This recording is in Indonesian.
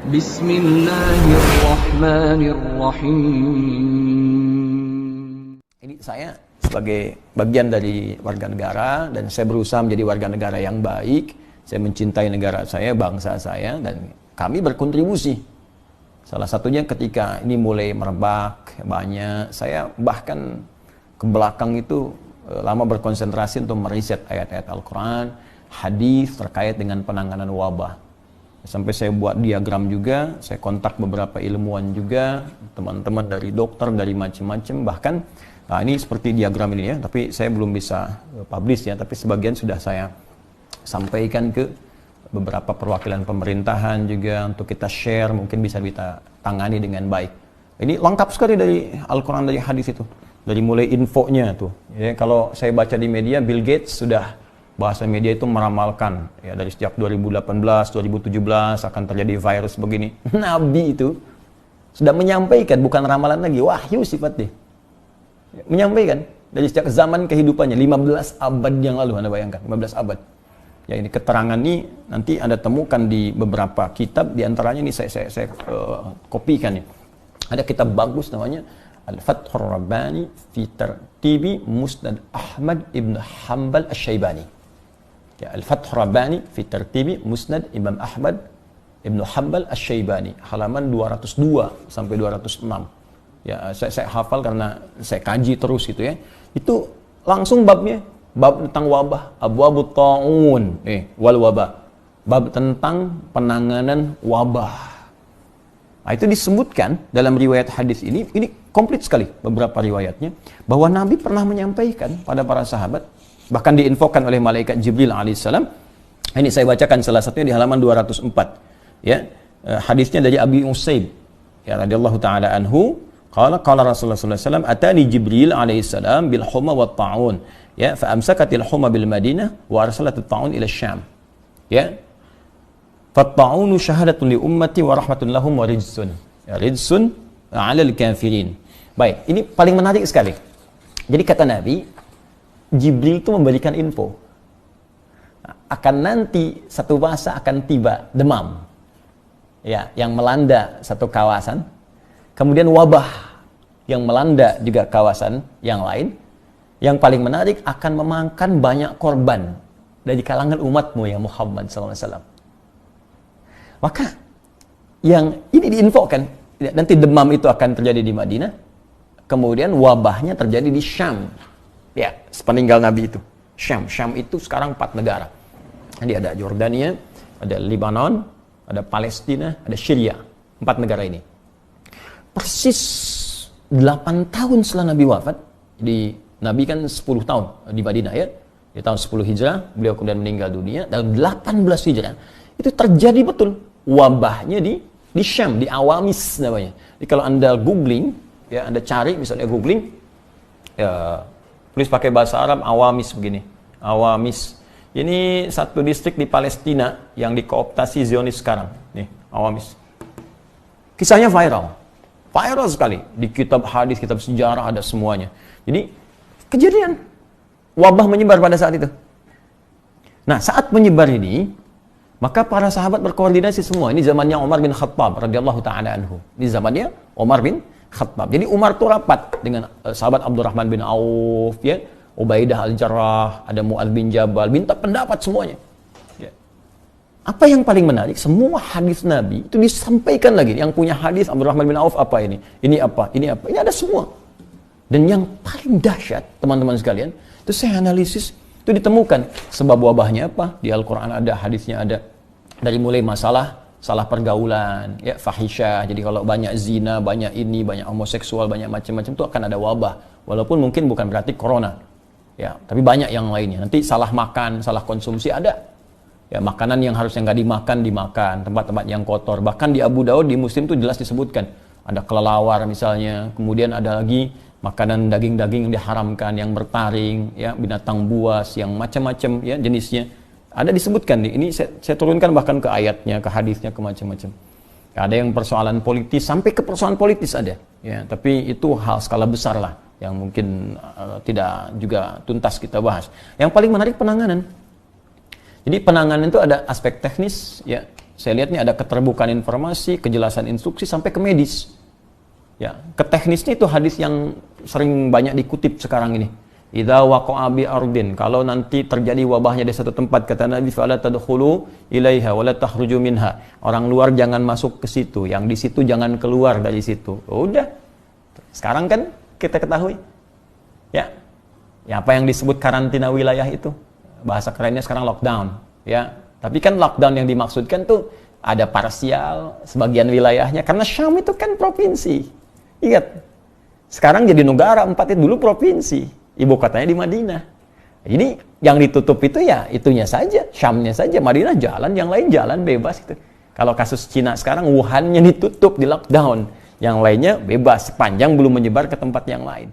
Bismillahirrahmanirrahim. Ini saya sebagai bagian dari warga negara dan saya berusaha menjadi warga negara yang baik. Saya mencintai negara saya, bangsa saya, dan kami berkontribusi. Salah satunya ketika ini mulai merebak banyak, saya bahkan ke belakang itu lama berkonsentrasi untuk meriset ayat-ayat Al-Quran, hadis terkait dengan penanganan wabah. Sampai saya buat diagram juga, saya kontak beberapa ilmuwan juga, teman-teman dari dokter, dari macam-macam, bahkan ini seperti diagram ini ya, tapi saya belum bisa publish ya, tapi sebagian sudah saya sampaikan ke beberapa perwakilan pemerintahan juga untuk kita share, mungkin bisa kita tangani dengan baik. Ini lengkap sekali dari Al-Quran, dari hadis itu, dari mulai infonya tuh. Ya, kalau saya baca di media, Bill Gates sudah bahasa media itu meramalkan ya dari sejak 2018, 2017 akan terjadi virus begini. Nabi itu sudah menyampaikan, bukan ramalan lagi, wahyu sifatnya. Menyampaikan dari sejak zaman kehidupannya 15 abad yang lalu, Anda bayangkan 15 abad. Ya, ini keterangan ini nanti Anda temukan di beberapa kitab, di antaranya ini saya kopikan nih. Ada kitab bagus namanya Al-Fathur Rabbani fi Tartibi Musnad Ahmad ibn Hanbal Asy-Syaibani. Ya, Al-Fathur Rabbani fi Tartibi Musnad Imam Ahmad ibn Hanbal Asy-Syaibani, halaman 202 sampai 206. Ya, saya hafal karena saya kaji terus gitu ya. Itu langsung babnya, bab tentang wabah, abwabut ta'un, wal wabah. Bab tentang penanganan wabah. Nah, itu disebutkan dalam riwayat hadis ini komplit sekali beberapa riwayatnya, bahwa Nabi pernah menyampaikan pada para sahabat, bahkan diinfokan oleh malaikat Jibril alaihissalam. Ini saya bacakan salah satunya di halaman 204. Ya, hadisnya dari Abi Usaid ya radhiyallahu taala anhu, qala Rasulullah sallallahu alaihi wasallam, atani Jibril alaihissalam bil humma wat ta'un, ya, fa amsakatil humma bil Madinah wa arsalatit ta'un ila Syam. Ya, fatta'unu syahadatun li ummati wa rahmatun lahum wa rijsun. Ya, rijsun 'alal kafirin. Baik, ini paling menarik sekali. Jadi kata Nabi, Jibril itu memberikan info. Akan nanti satu masa akan tiba demam. Ya, yang melanda satu kawasan. Kemudian wabah yang melanda juga kawasan yang lain. Yang paling menarik akan memakan banyak korban dari kalangan umatmu ya Muhammad SAW. Maka yang ini diinfokan, nanti demam itu akan terjadi di Madinah, kemudian wabahnya terjadi di Syam. Ya, sepeninggal Nabi itu. Syam itu sekarang 4 negara. Jadi ada Jordania, ada Lebanon, ada Palestina, ada Syria. 4 negara ini. Persis 8 tahun setelah Nabi wafat, jadi Nabi kan 10 tahun di Madinah ya. Di tahun 10 Hijrah, beliau kemudian meninggal dunia. Dalam 18 Hijrah, itu terjadi betul. Wabahnya di Syam, di Awamis namanya. Jadi kalau Anda googling, ya Anda cari misalnya googling, ya, tulis pakai bahasa Arab Awamis begini. Awamis. Ini satu distrik di Palestina yang dikooptasi Zionis sekarang. Nih, Awamis. Kisahnya viral. Viral sekali. Di kitab hadis, kitab sejarah ada semuanya. Jadi kejadian wabah menyebar pada saat itu. Nah, saat menyebar ini, maka para sahabat berkoordinasi semua. Ini zamannya Umar bin Khattab radhiyallahu taala anhu. Ini zamannya Umar bin Khattab. Jadi Umar itu rapat dengan sahabat Abdurrahman bin Auf, ya, Ubaidah al-Jarrah, ada Mu'adz bin Jabal, minta pendapat semuanya. Ya. Apa yang paling menarik? Semua hadis Nabi itu disampaikan lagi. Yang punya hadis Abdurrahman bin Auf apa ini? Ini apa? Ini apa? Ini ada semua. Dan yang paling dahsyat, teman-teman sekalian, itu saya analisis, itu ditemukan sebab wabahnya apa? Di Al-Quran ada, hadisnya ada. Dari mulai masalah salah pergaulan, ya, fahisyah. Jadi kalau banyak zina, banyak ini, banyak homoseksual, banyak macam-macam, itu akan ada wabah. Walaupun mungkin bukan berarti corona. Ya, tapi banyak yang lainnya. Nanti salah makan, salah konsumsi ada. Ya, makanan yang harusnya nggak dimakan, tempat-tempat yang kotor. Bahkan di Abu Daud, di Muslim itu jelas disebutkan. Ada kelelawar misalnya, kemudian ada lagi makanan daging-daging yang diharamkan, yang bertaring, ya, binatang buas, yang macam-macam ya jenisnya. Ada disebutkan nih, ini saya turunkan bahkan ke ayatnya, ke hadisnya, ke macam-macam. Ada yang persoalan politis, sampai ke persoalan politis ada. Ya, tapi itu hal skala besar lah, yang mungkin tidak juga tuntas kita bahas. Yang paling menarik penanganan. Jadi penanganan itu ada aspek teknis, ya, Saya lihat nih ada keterbukaan informasi, kejelasan instruksi sampai ke medis. Ya, ke teknisnya itu hadis yang sering banyak dikutip sekarang ini. Idza waqa'a bi ardin, kalau nanti terjadi wabahnya di satu tempat, kata Nabi, fala tadkhulu ilaiha wa la takhruju minha. Orang luar jangan masuk ke situ, yang di situ jangan keluar dari situ. Udah. Sekarang kan kita ketahui. Ya. Ya, apa yang disebut karantina wilayah itu? Bahasa kerennya sekarang lockdown, ya. Tapi kan lockdown yang dimaksudkan tuh ada parsial sebagian wilayahnya, karena Syam itu kan provinsi. Ingat. Sekarang jadi negara, 4 itu dulu provinsi. Ibu kotanya di Madinah. Jadi yang ditutup itu ya itunya saja, Syamnya saja. Madinah jalan, yang lain jalan bebas gitu. Kalau kasus Cina sekarang, Wuhan-nya ditutup, di lockdown. Yang lainnya bebas, sepanjang belum menyebar ke tempat yang lain.